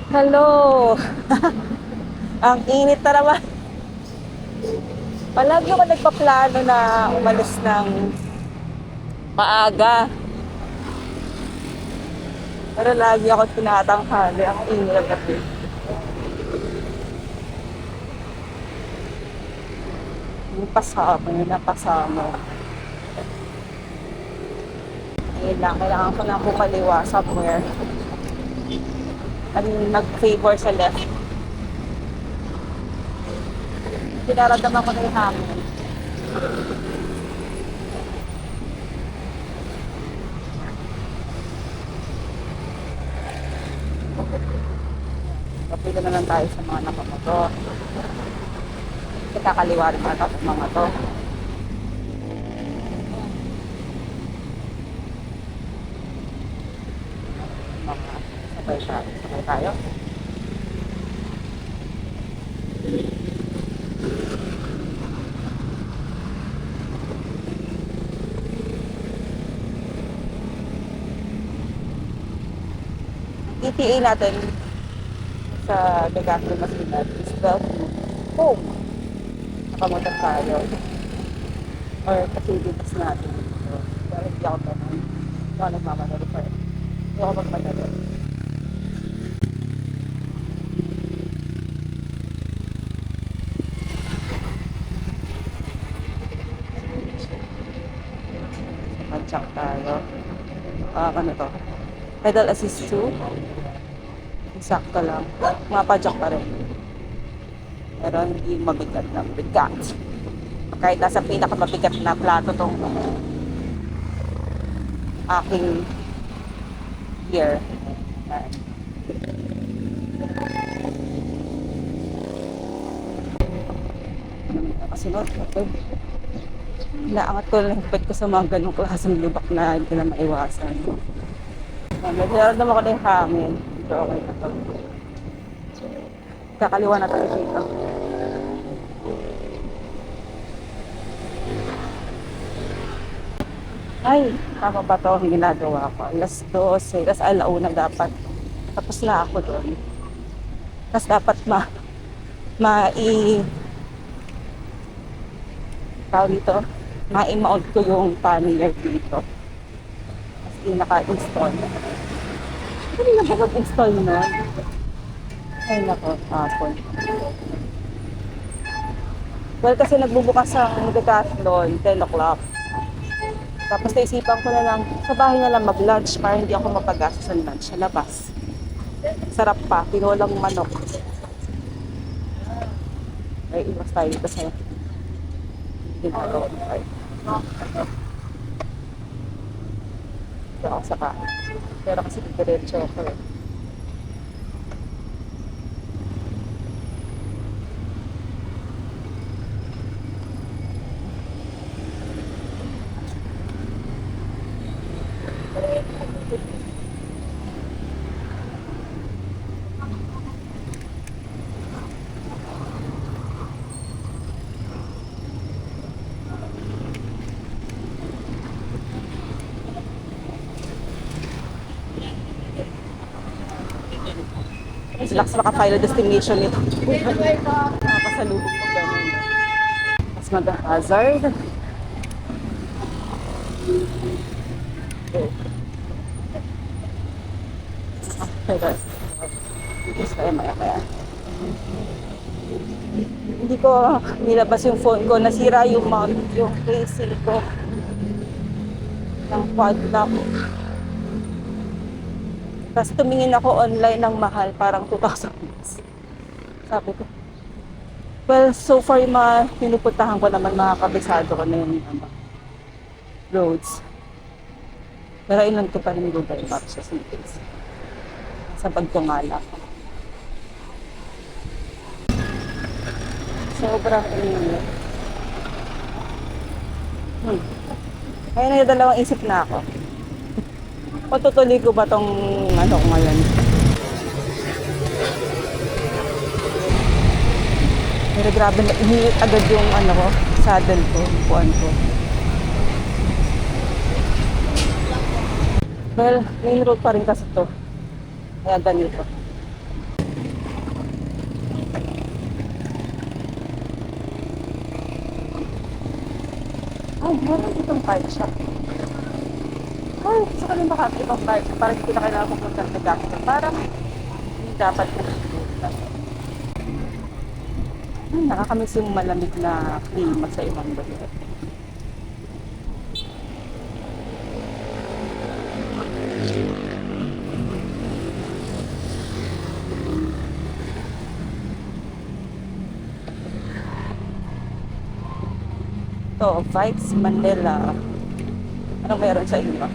Hello! Ang init na naman. Palagi ako nagpaplano na umalis ng maaga. Pero lagi ako tinatanghali. Ang init na gabi. Napasama. Ngayon lang, kailangan ko na kumaliwa somewhere. Nag-favor sa left. Pinaramdaman ko na yung hangin. Kapila na lang tayo sa mga nakamotor. Kasi kakaliwa rin ata sa mga to. Sabay tayo. ETA natin sa Decathlon Masinag is 12 home. Nakamotor tayo. Or facilities natin. Pero hindi ako ganun. Hindi ako nagmamadali pa rin. Hindi ako magmadali. Mag-check tayo. Ano to? Pedal assist 2. Sakto lang. Mapadyak pa rin. Pero hindi mabigat na bigat. Kahit nasa pinakamabigat na plato tong aking gear. Kasunod. Okay. Naangat ko lang hipit ko sa mga ganong klaseng lubak na hindi na maiwasan. Meron naman ko na yung hangin. So, okay na to. Kakaliwa na tayo dito. Ay, tama ba ito ang ginagawa ko? Alas 12, tapos alauna dapat. Tapos na ako doon. Tapos dapat tawag dito, ma-mount ko yung pannier dito. Tapos naka-install. Hindi na ba mag-install nun? Ay nako, hapon. Well, kasi nagbubukas ang Decathlon, 10 o'clock. Tapos naisipan ko na lang, sa bahay na lang mag-lunch para hindi ako mapagastos sa lunch sa labas. Sarap pa, tinolang manok. Ay, iwas tayo dito sa ginagawa tayo. Ito ako sa kain. Pero kasi diretso ako eh. Relax maka-final destination nito. Nakasalubog mo ganun. Mas mag-hazard. Okay. Gusto kayo maya-maya. Hindi ko nilabas yung phone ko. Nasira yung mount, yung casing ko. Ng quad lock. Tapos tumingin ako online ng mahal, parang 2,000 plus. Sabi ko, well, so far yung mga pinupuntahan ko naman, mga kabisado ko na yung roads. Pero ilan ko pa rin Google Maps sa case. Sa pagtungala ko. Sobrang init. Kaya na dalawang isip na ako. Patutuloy ko ba tong ano ko ngayon? Pero grabe na init agad yung ano ko, saddle ko, puan ko. Well, main road pa rin kasi to. Kaya ganito. Ay, meron ditong bike shop. Ay, gusto ko rin makakita ibang bike shop. Parang hindi ko na kailangan pupunta sa gangster. Parang hindi dapat pupunta. Nakakamiss yung malamig na klima sa ibang lugar. To, Vibes Manila. Anong meron sa inyo?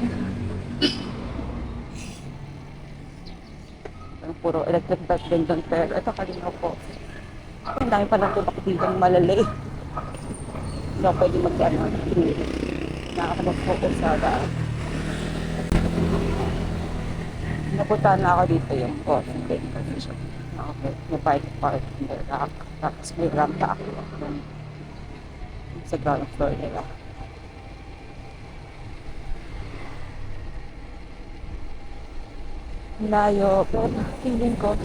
Puro electric bike din doon. Pero ito kanina po. Ang dami pa lang tubak dito ng malalay. So, pwede mag-ano. Nakakapag-focus sa daan. Napunta na ako dito yung coffee shop. Okay, may bike park, may rack, tapos may ramp pa ako sa ground floor nila. Layo, pero feeling ko,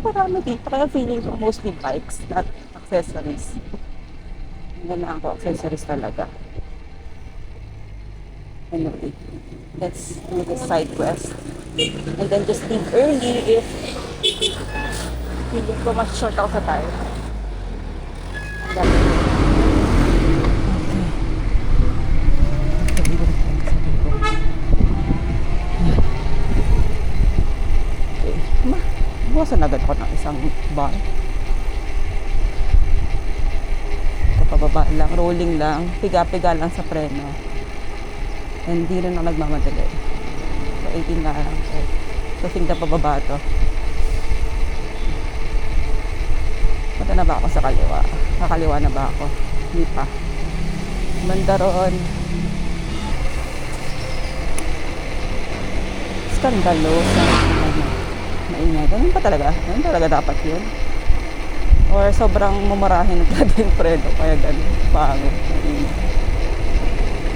marami dito, kaya feeling ko mostly bikes, not accessories. Hindi na ako, accessories talaga. Anyway, let's do the side quest. And then just leave early if feeling ko mas short ako sa time. Buwasan agad ako ng isang bar. Pababa lang, rolling lang, piga-piga lang sa preno. And hindi rin ako nagmamadali. So 18 na lang. So tingnan pababa to. Punta na ba ako sa kaliwa? Kakaliwa na ba ako? Hindi pa. Banda roon. Skandalo. Maingay. Ganun pa talaga? Ganun talaga dapat yun? Or sobrang mumurahin ng yung preno. Kaya ganun. Pangit. Maingay.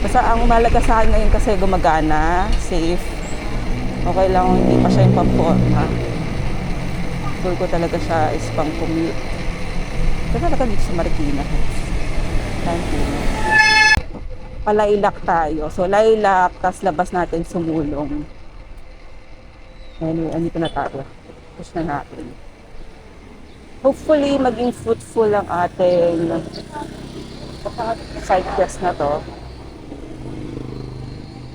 Basta ang mahalaga sa akin ngayon kasi gumagana. Safe. Okay lang hindi pa siya yung pamporma. Goal ko talaga siya is pang commute. Ito talaga dito sa Marikina. Thank you. Palaylak tayo. So, laylak, tas labas natin sumulong. Anyway, andito na tayo. Push na natin. Hopefully, maging fruitful ang ating side quest na to.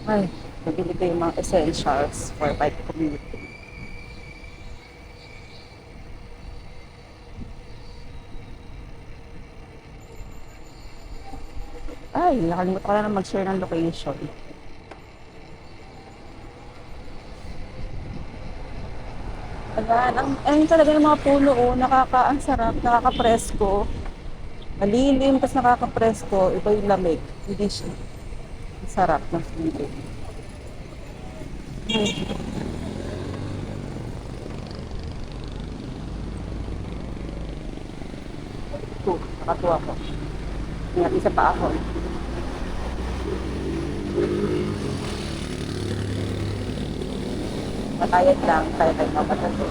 Ay, nabili ko yung mga essentials for bike commuting. Ay, nakalimutan ko na mag-share ng location. Ayan, ayun talaga ng mga puno, oh, ang sarap, nakaka-presko. Malilim, tapos nakaka-presko, iba yung lamig. Hindi siya. Ang sarap ng feeling. Ito, nakatuwa ko. Ingat isa pa ako. Matayad lang, kaya tayo mapatalo.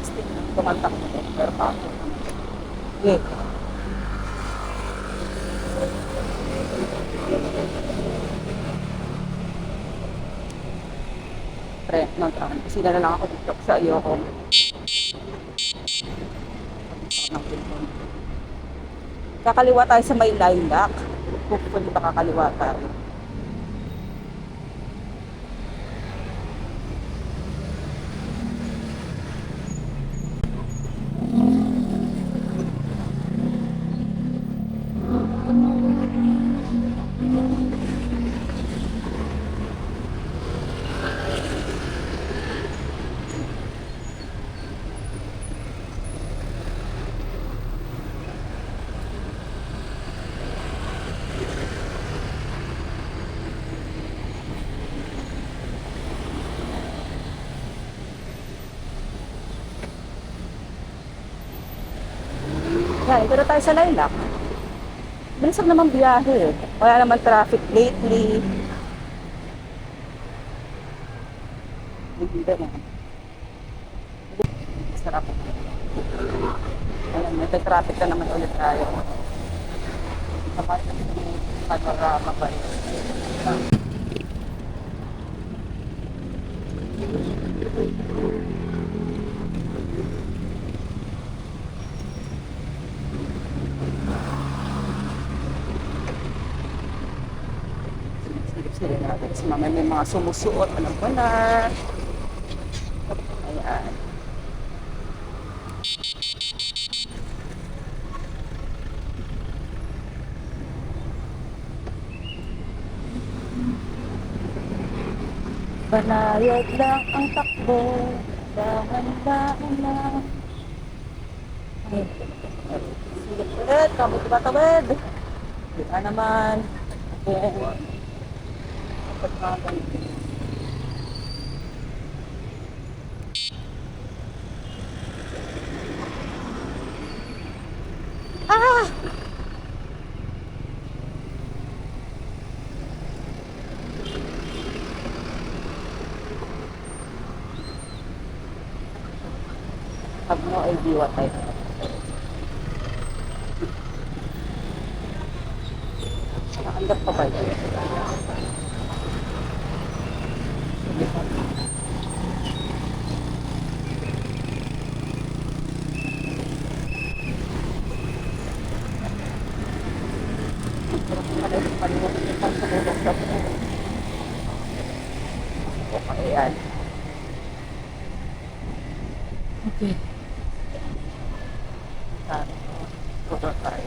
Stick, tumantak mo ito, pero pa ako. Okay. Pre, kasi na lang ako dito sa ayoko. Kakaliwa tayo sa may lilac. Hopefully makakaliwa tayo. Yan, ito na tayo sa lilac. Bilis lang naman biyahe. Wala naman traffic lately. Hindi na. Sarap. Alam mo, traffic na naman ulit tayo. Saka yung panorama pa yun. Silip-silip natin. So, mamaya may mga sumusuot. Alam ko na. Ayan. Banayad lang ang takbo. Dahan-dahan lang. Ay, silip ulit. Kabot ba tawid? Kita naman. Ayan. Kapag mga ganito. Ah! Have no idea what I have. Nakaandap pa ba yun? Okay, yan. Okay. Puto tayo.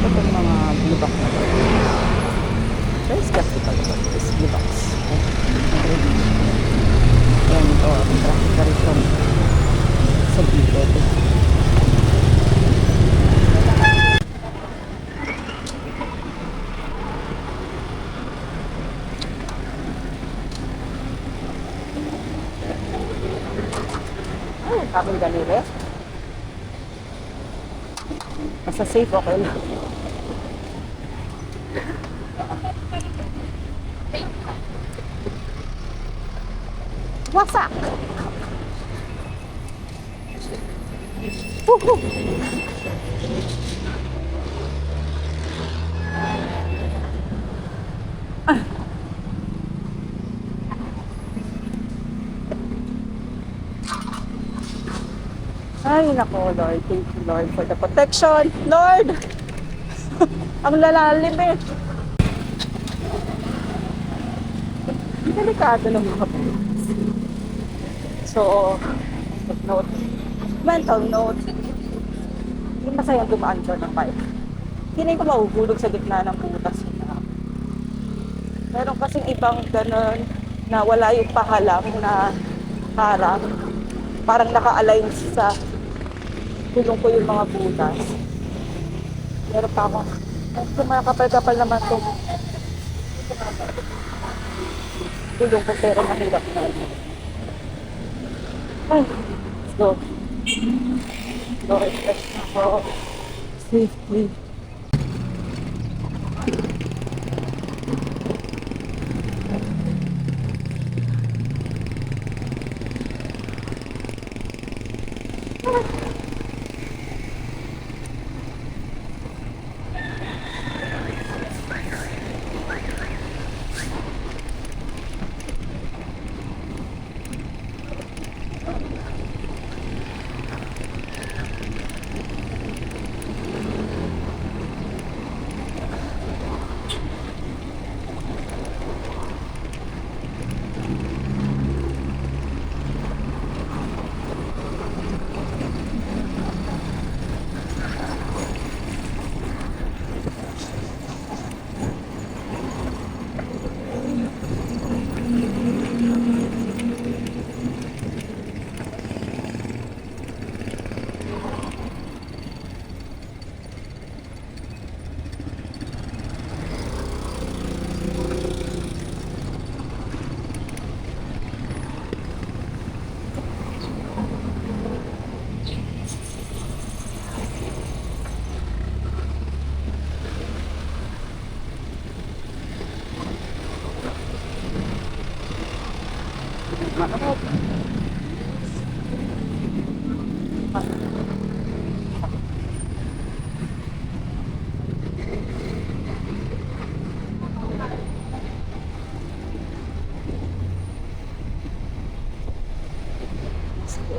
Ito yung mga blue box na ito. Ito is skeptical ito. Ito is blue box. Ayan ito. Traffic ka rin sa bilod. Ay, kaming ganire. Basta safe, okay lang. Wasak! Woohoo! Ay, nako, Lord. Thank you, Lord, for the protection. Lord! Ang lalalim eh. Delikado ng mga pulis. So, note. Mental note. Hindi masayang dumaan doon ng bike. Hindi ko mahuhulog sa gitna ng butas. Meron kasing ibang ganun na wala yung pahalam na harang. Parang naka-align sa tulong ko yung mga butas. Meron pa ako. Ito mga kapal-kapal naman ito. Tulong ko pero mahirap na. Ay, let's go. Go, refresh na ako. Safely.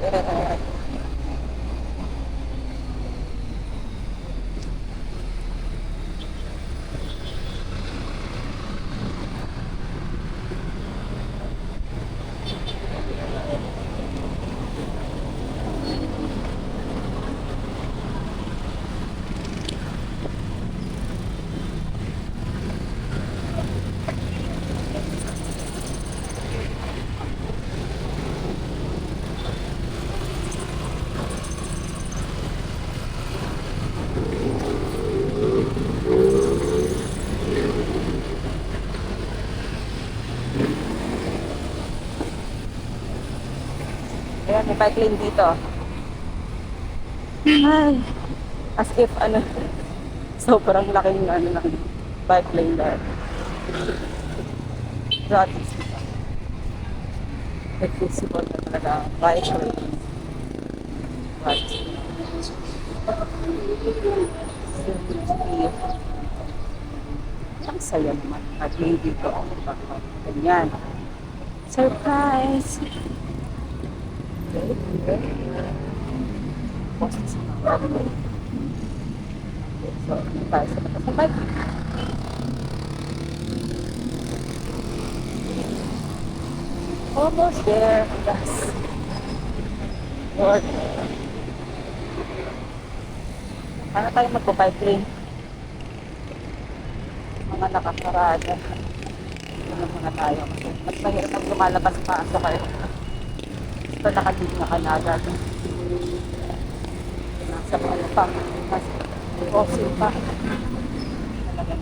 Yeah. Ayan, may bike lane dito. Ay, as if ano, sobrang laking ano ng bike lane dahil. Gratis. Accessible na talaga ang bike lane. Gratis. Ang saya naman. Bike lane dito. Ganyan. Surprise! So, tayo sa mata sa bike. Almost there. Yes. Lord. Paano tayo magpo-bike lane? Mga nakakarada. Ano mga tayo? Mas mahirap ang lumalabas-pasok kayo. Ito nakalinya ka na agad. Nasa ano pa. Mas fossil pa. Talaga.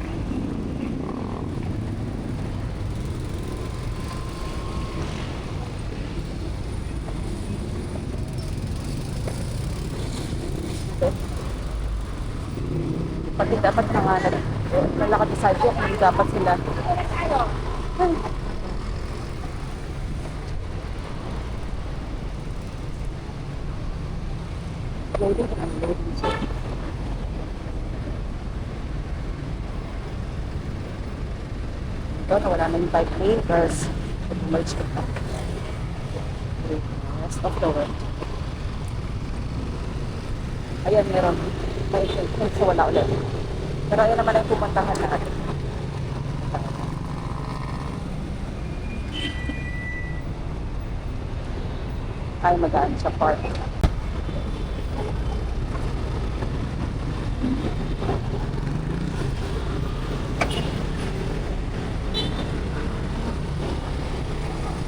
Pati dapat mga lalakad sa sidewalk, hindi dapat sila. Ay. Loading and unloading siya. Ito, nawala na yung bike lane because merge ko pa. Rest of the world. Ayan, meron. May so wala ulit. Pero ayan naman ang pupuntahan na atin. Ay, magaan siya park.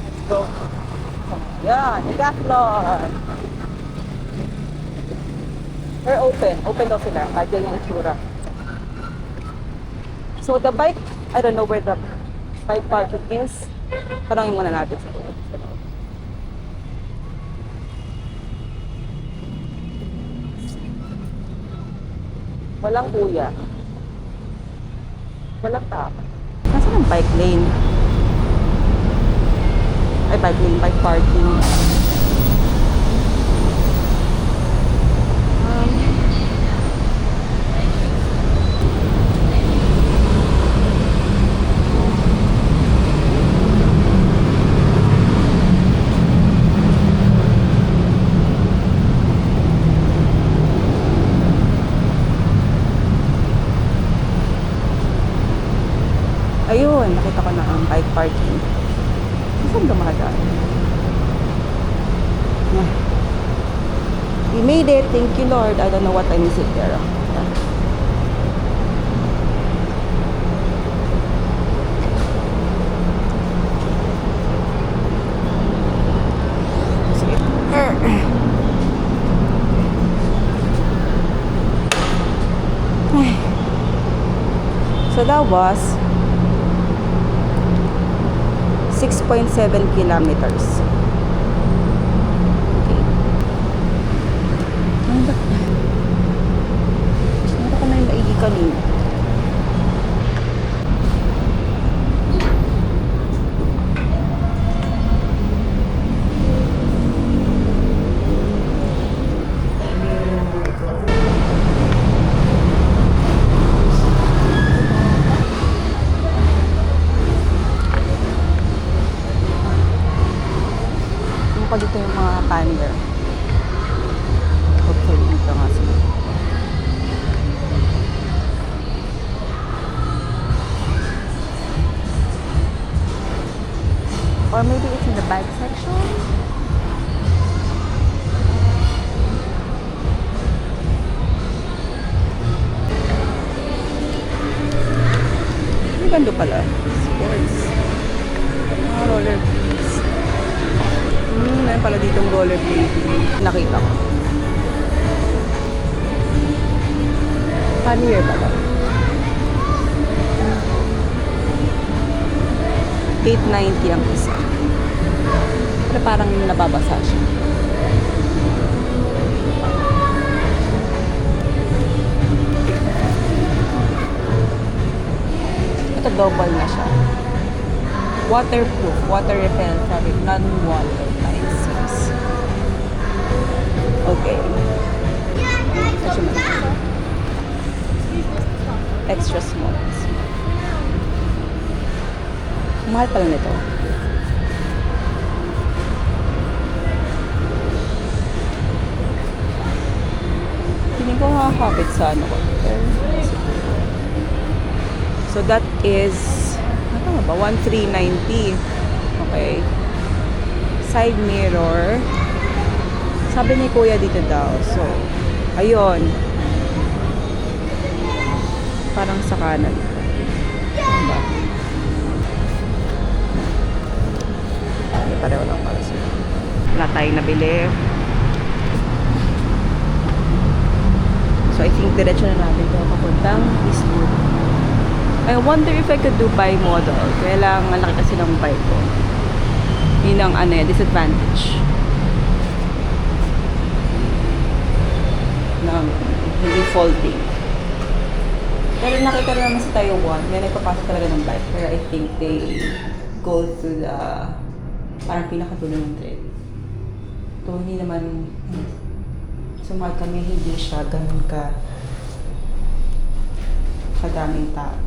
Let's go. Yan, Decathlon. They're open. Open daw sila. Diyan yung itsura. So the bike, I don't know where the bike parking is. Tanongin muna natin sa loob. Walang kuya. Walang tao. Nasaan ang bike lane? Ay, bike lane, bike parking. Ayun, nakita ko na ang bike parking. Saan dumadaan? We made it. Thank you, Lord. I don't know what time is it there. So that was 6.7 kilometers. Okay. Sinara ko na yung maigi kanina. Pa dito yung mga pander. Or maybe it's in the bike section. May bando pala. Sports. Mga roller blades. Meron pala ditong roller blade. Nakita ko. Paano year pala? 890 ang isa. Pero parang nababasa siya. Ito double na siya. Waterproof, water repellent fabric, non-water type 6. Okay. Ito siya. Extra small. Mahal pala nito. Hindi ko makakapit sa ano ko. So that is, ano ba? 1,390. Okay. Side mirror. Sabi ni Kuya dito daw. So, ayun. Parang sa kanan. Ano ba? Pareho lang para sila. Wala tayong nabili. So, I think diretso na natin ito papuntang Eastwood. I wonder if I could do bi-model. Kaya lang, malaki kasi ng bike ko. Yun ang disadvantage. Ng hindi folding. Pero nakita rin naman sa Taiwan, may nagpapasok talaga ng bike. Pero I think they go to the parang pinakatulo ng thread. Ito hindi naman sumahal kami, hindi siya ganun kadaming tao.